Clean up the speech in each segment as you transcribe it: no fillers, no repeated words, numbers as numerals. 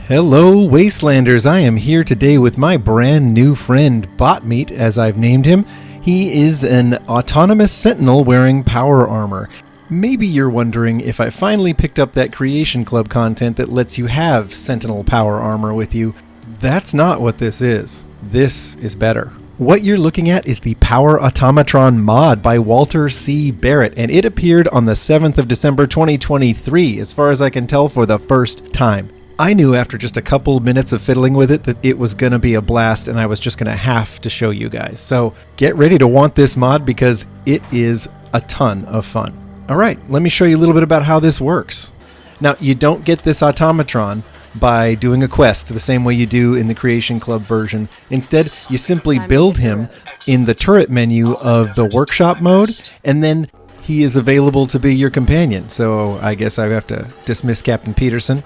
Hello Wastelanders, I am here today with my brand new friend Botmeat, as I've named him. He is an autonomous sentinel wearing power armor. Maybe you're wondering if I finally picked up that Creation Club content that lets you have sentinel power armor with you. That's not what this is. This is better. What you're looking at is the Power Automatron mod by WalterC.Barrett, and it appeared on the 7th of December 2023, as far as I can tell, for the first time. I knew after just a couple minutes of fiddling with it that it was going to be a blast, and I was just going to have to show you guys. So get ready to want this mod because it is a ton of fun. Alright, let me show you a little bit about how this works. Now, you don't get this automatron by doing a quest the same way you do in the Creation Club version. Instead, you simply build him in the turret menu of the workshop mode, and then he is available to be your companion. So I guess I have to dismiss Captain Peterson.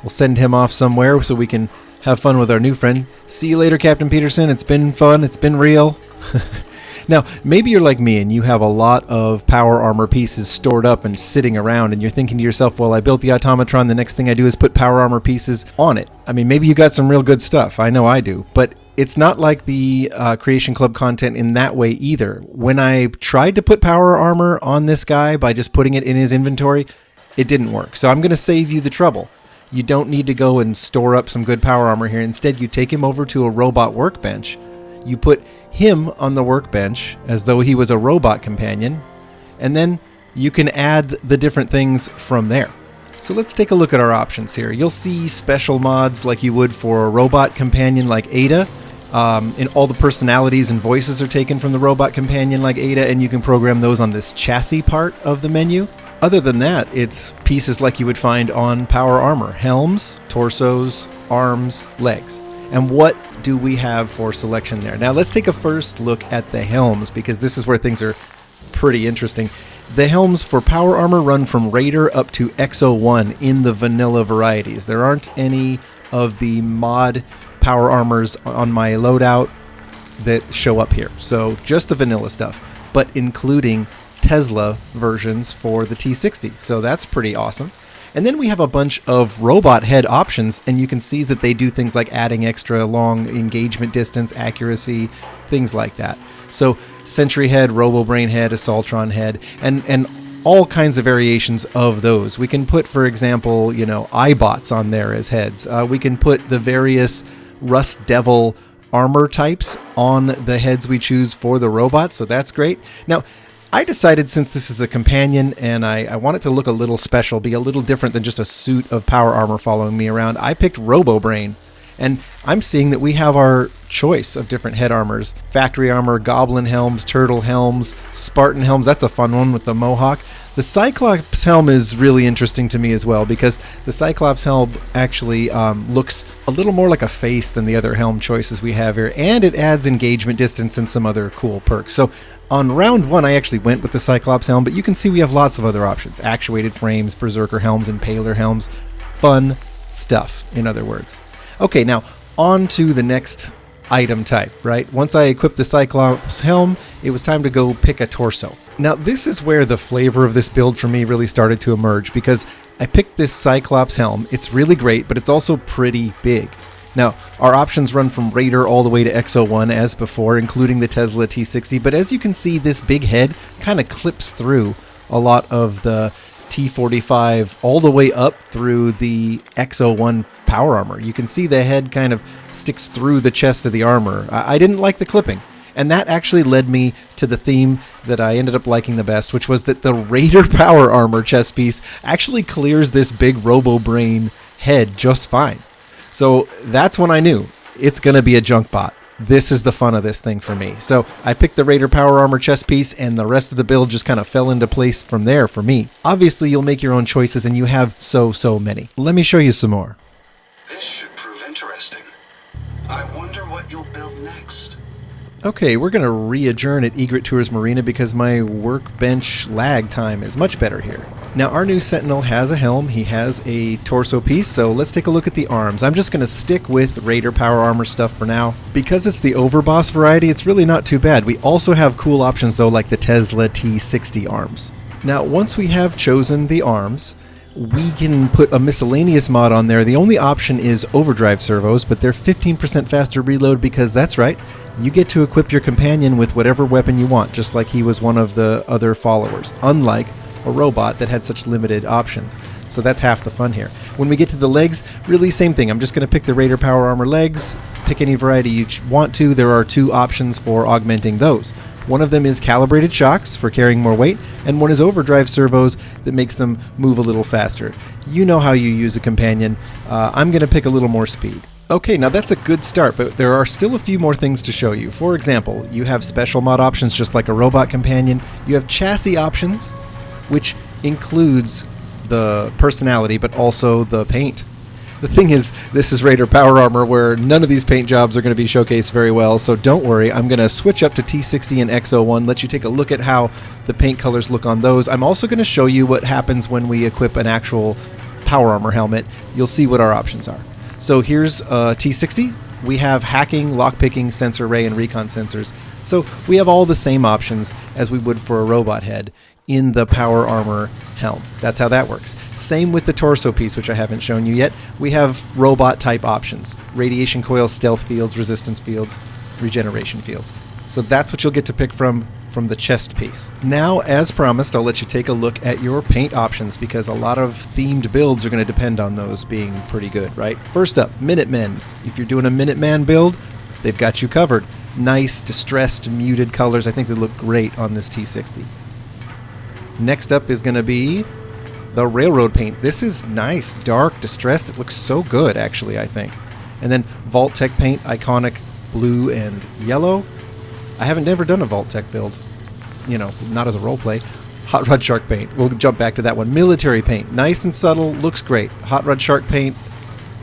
We'll send him off somewhere so we can have fun with our new friend. See you later, Captain Peterson. It's been fun. It's been real. Now, maybe you're like me and you have a lot of power armor pieces stored up and sitting around, and you're thinking to yourself, well, I built the automatron, the next thing I do is put power armor pieces on it. I mean, maybe you got some real good stuff. I know I do. But it's not like the Creation Club content in that way either. When I tried to put power armor on this guy by just putting it in his inventory, it didn't work. So I'm going to save you the trouble. You don't need to go and store up some good power armor here. Instead, you take him over to a robot workbench. You put him on the workbench as though he was a robot companion, and then you can add the different things from there. So let's take a look at our options here. You'll see special mods like you would for a robot companion like Ada. And all the personalities and voices are taken from the robot companion like Ada, and you can program those on this chassis part of the menu. Other than that, it's pieces like you would find on power armor. Helms, torsos, arms, legs. And what do we have for selection there? Now let's take a first look at the helms, because this is where things are pretty interesting. The helms for power armor run from Raider up to XO1 in the vanilla varieties. There aren't any of the mod power armors on my loadout that show up here. So just the vanilla stuff, but including Tesla versions for the T60. So that's pretty awesome. And then we have a bunch of robot head options, and you can see that they do things like adding extra long engagement distance, accuracy, things like that. So Sentry head, RoboBrain head, Assaultron head, and all kinds of variations of those. We can put, for example, iBots on there as heads. We can put the various Rust Devil armor types on the heads we choose for the robots, so that's great. Now, I decided, since this is a companion and I want it to look a little special, be a little different than just a suit of power armor following me around, I picked RoboBrain. And I'm seeing that we have our choice of different head armors. Factory armor, Goblin helms, Turtle helms, Spartan helms. That's a fun one with the Mohawk. The Cyclops helm is really interesting to me as well, because the Cyclops helm actually looks a little more like a face than the other helm choices we have here, and it adds engagement distance and some other cool perks. So on round one, I actually went with the Cyclops helm, but you can see we have lots of other options. Actuated frames, Berserker helms, Impaler helms. Fun stuff, in other words. Okay, now on to the next item type, right? Once I equipped the Cyclops helm, it was time to go pick a torso. Now, this is where the flavor of this build for me really started to emerge, because I picked this Cyclops helm. It's really great, but it's also pretty big. Now, our options run from Raider all the way to XO1 as before, including the Tesla T60, but as you can see, this big head kind of clips through a lot of the T45 all the way up through the XO1 power armor. You can see the head kind of sticks through the chest of the armor. I didn't like the clipping, and that actually led me to the theme that I ended up liking the best, which was that the Raider power armor chest piece actually clears this big RoboBrain head just fine. So that's when I knew it's going to be a junk bot. This is the fun of this thing for me. So I picked the Raider power armor chest piece, and the rest of the build just kind of fell into place from there for me. Obviously, you'll make your own choices, and you have so many. Let me show you some more. This should prove interesting. I wonder what you'll build next. Okay, we're going to re-adjourn at Egret Tours Marina because my workbench lag time is much better here. Now, our new Sentinel has a helm, he has a torso piece, so let's take a look at the arms. I'm just going to stick with Raider power armor stuff for now. Because it's the overboss variety, it's really not too bad. We also have cool options though, like the Tesla T60 arms. Now, once we have chosen the arms, we can put a miscellaneous mod on there. The only option is overdrive servos, but they're 15% faster reload because that's right, you get to equip your companion with whatever weapon you want, just like he was one of the other followers, unlike a robot that had such limited options. So that's half the fun here. When we get to the legs, really same thing. I'm just going to pick the Raider Power Armor legs, pick any variety you want to. There are two options for augmenting those. One of them is calibrated shocks for carrying more weight, and one is overdrive servos that makes them move a little faster. You know how you use a companion. I'm going to pick a little more speed. Okay, now that's a good start, but there are still a few more things to show you. For example, you have special mod options just like a robot companion. You have chassis options, which includes the personality, but also the paint. The thing is, this is Raider Power Armor, where none of these paint jobs are going to be showcased very well, so don't worry. I'm going to switch up to T60 and X01, let you take a look at how the paint colors look on those. I'm also going to show you what happens when we equip an actual Power Armor helmet. You'll see what our options are. So here's T60. We have hacking, lockpicking, sensor array, and recon sensors. So we have all the same options as we would for a robot head in the Power Armor helm. That's how that works. Same with the torso piece, which I haven't shown you yet. We have robot type options: radiation coils, stealth fields, resistance fields, regeneration fields. So that's what you'll get to pick from the chest piece. Now, as promised, I'll let you take a look at your paint options, because a lot of themed builds are going to depend on those being pretty good, right? First up, Minutemen. If you're doing a Minuteman build, they've got you covered. Nice, distressed, muted colors. I think they look great on this T60. Next up is going to be the Railroad paint. This is nice, dark, distressed. It looks so good, actually, I think. And then WalterC paint, iconic blue and yellow. I haven't never done a WalterC build, you know, not as a role play. Hot Rod Shark paint. We'll jump back to that one. Military paint, nice and subtle, looks great. Hot Rod Shark paint,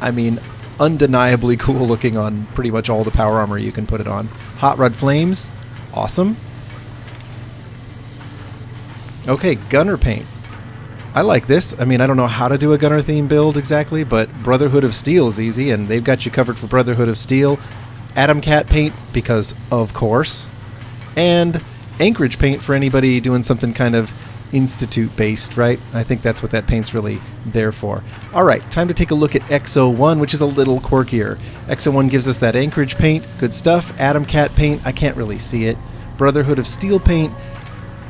I mean, undeniably cool looking on pretty much all the Power Armor you can put it on. Hot Rod Flames, awesome. Okay, Gunner paint. I like this. I mean, I don't know how to do a Gunner theme build exactly, but Brotherhood of Steel is easy, and they've got you covered for Brotherhood of Steel. Atom Cat paint, because of course. And Anchorage paint for anybody doing something kind of Institute-based, right? I think that's what that paint's really there for. Alright, time to take a look at X01, which is a little quirkier. X01 gives us that Anchorage paint, good stuff. Atom Cat paint, I can't really see it. Brotherhood of Steel paint,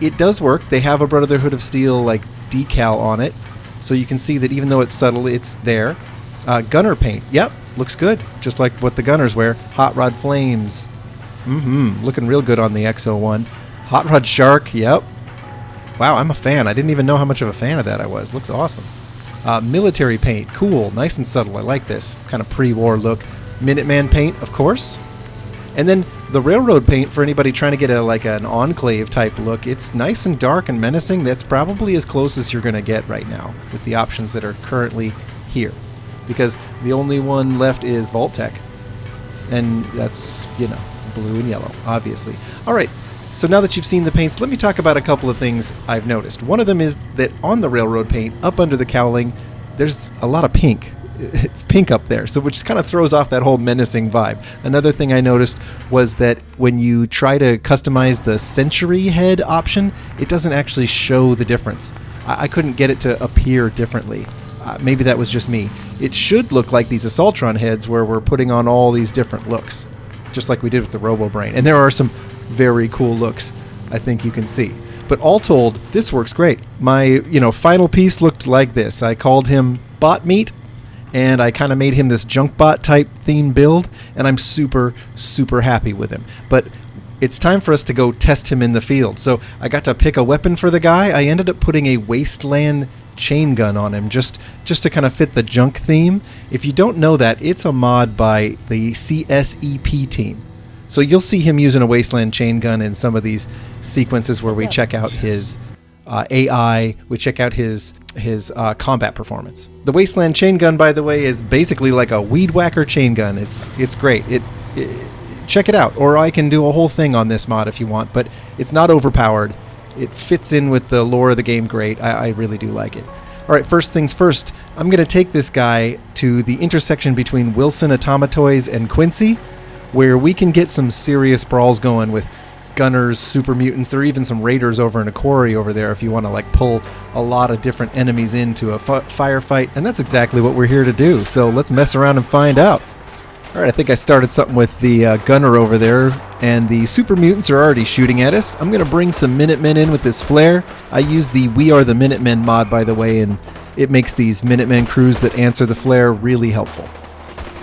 it does work. They have a Brotherhood of Steel like decal on it, so you can see that even though it's subtle, it's there. Gunner paint, yep, looks good, just like what the Gunners wear. Hot Rod Flames, looking real good on the X01. Hot Rod Shark, yep. Wow, I'm a fan. I didn't even know how much of a fan of that I was. Looks awesome. Military paint, cool, nice and subtle. I like this kind of pre-war look. Minuteman paint, of course. And then the Railroad paint for anybody trying to get an Enclave type look. It's nice and dark and menacing. That's probably as close as you're going to get right now with the options that are currently here, because the only one left is WalterC, and that's, you know, blue and yellow, obviously. All right, so now that you've seen the paints, let me talk about a couple of things I've noticed. One of them is that on the Railroad paint, up under the cowling, there's a lot of pink. It's pink up there, so which kind of throws off that whole menacing vibe. Another thing I noticed was that when you try to customize the Century head option, it doesn't actually show the difference. I couldn't get it to appear differently. Maybe that was just me. It should look like these Assaultron heads where we're putting on all these different looks, just like we did with the RoboBrain. And there are some very cool looks I think you can see. But all told, this works great. My, final piece looked like this. I called him Botmeat, and I kind of made him this Junkbot type theme build, and I'm super, super happy with him. But it's time for us to go test him in the field. So I got to pick a weapon for the guy. I ended up putting a Wasteland Chaingun on him just to kind of fit the junk theme. If you don't know that, it's a mod by the CSEP team. So you'll see him using a Wasteland Chaingun in some of these sequences where we check out his AI, we check out his combat performance. The Wasteland Chaingun, by the way, is basically like a weed whacker chain gun. It's great. Check it out, or I can do a whole thing on this mod if you want, but it's not overpowered. It fits in with the lore of the game great. I really do like it. All right, first things first, I'm going to take this guy to the intersection between Wilson Automatoys and Quincy, where we can get some serious brawls going with gunners, super mutants. There are even some raiders over in a quarry over there if you want to like pull a lot of different enemies into a firefight. And that's exactly what we're here to do. So let's mess around and find out. Alright, I think I started something with the gunner over there, and the super mutants are already shooting at us. I'm going to bring some Minutemen in with this flare. I use the We Are the Minutemen mod, by the way, and it makes these Minutemen crews that answer the flare really helpful.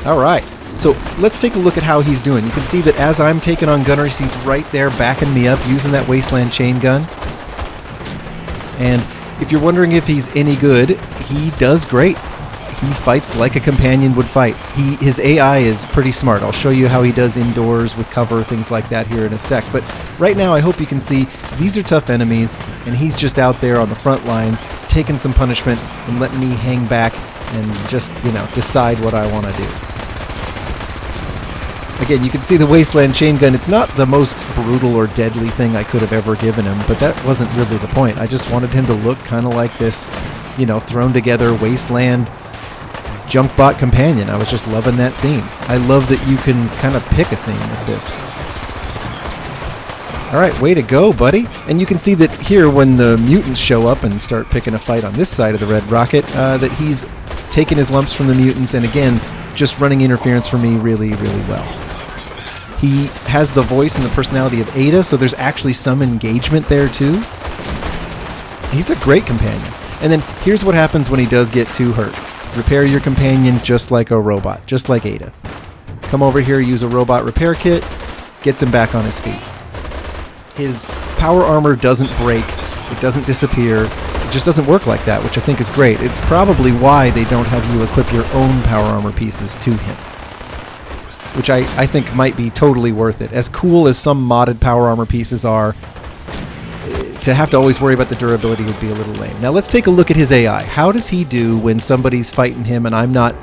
Alright, so let's take a look at how he's doing. You can see that as I'm taking on gunners, he's right there backing me up using that Wasteland Chaingun. And if you're wondering if he's any good, he does great. He fights like a companion would fight. His AI is pretty smart. I'll show you how he does indoors with cover, things like that here in a sec. But right now I hope you can see these are tough enemies, and he's just out there on the front lines taking some punishment and letting me hang back and just, decide what I want to do. Again, you can see the Wasteland Chaingun. It's not the most brutal or deadly thing I could have ever given him, but that wasn't really the point. I just wanted him to look kind of like this, thrown together Wasteland junk bot companion. I was just loving that theme. I love that you can kind of pick a theme with this. Alright, way to go, buddy. And you can see that here when the mutants show up and start picking a fight on this side of the red rocket, that he's taking his lumps from the mutants and again, just running interference for me really, really well. He has the voice and the personality of Ada, so there's actually some engagement there too. He's a great companion. And then here's what happens when he does get too hurt. Repair your companion just like a robot, just like Ada. Come over here, use a robot repair kit, gets him back on his feet. His power armor doesn't break, it doesn't disappear, it just doesn't work like that, which I think is great. It's probably why they don't have you equip your own power armor pieces to him, which I think might be totally worth it. As cool as some modded power armor pieces are, to have to always worry about the durability would be a little lame. Now let's take a look at his AI. How does he do when somebody's fighting him and I'm not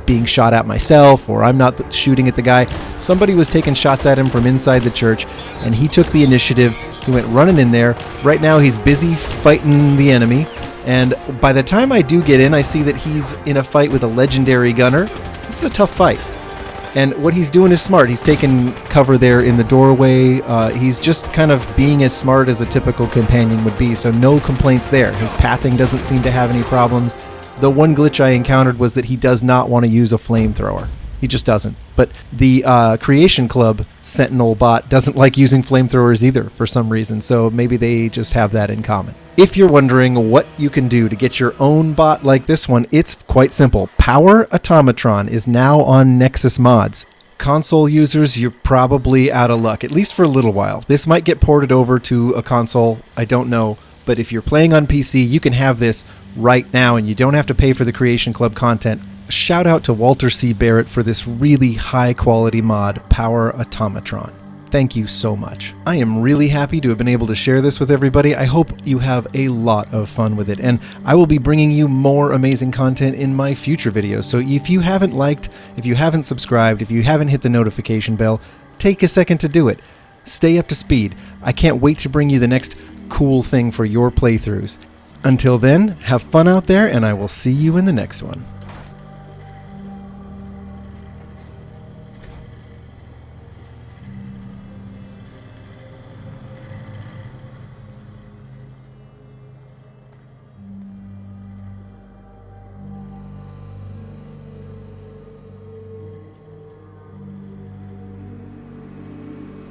being shot at myself, or I'm not shooting at the guy? Somebody was taking shots at him from inside the church and he took the initiative. He went running in there. Right now he's busy fighting the enemy, and by the time I do get in, I see that he's in a fight with a legendary gunner. This is a tough fight. And what he's doing is smart. He's taking cover there in the doorway. He's just kind of being as smart as a typical companion would be, so no complaints there. His pathing doesn't seem to have any problems. The one glitch I encountered was that he does not want to use a flamethrower. He just doesn't. But the Creation Club Sentinel bot doesn't like using flamethrowers either for some reason, so maybe they just have that in common. If you're wondering what you can do to get your own bot like this one, it's quite simple. Power Automatron is now on Nexus Mods. Console users, you're probably out of luck, at least for a little while. This might get ported over to a console, I don't know. But if you're playing on PC, you can have this right now, and you don't have to pay for the Creation Club content. Shout out to WalterC.Barrett for this really high quality mod, Power Automatron. Thank you so much. I am really happy to have been able to share this with everybody. I hope you have a lot of fun with it, and I will be bringing you more amazing content in my future videos. So if you haven't liked, if you haven't subscribed, if you haven't hit the notification bell, take a second to do it. Stay up to speed. I can't wait to bring you the next cool thing for your playthroughs. Until then, have fun out there, and I will see you in the next one.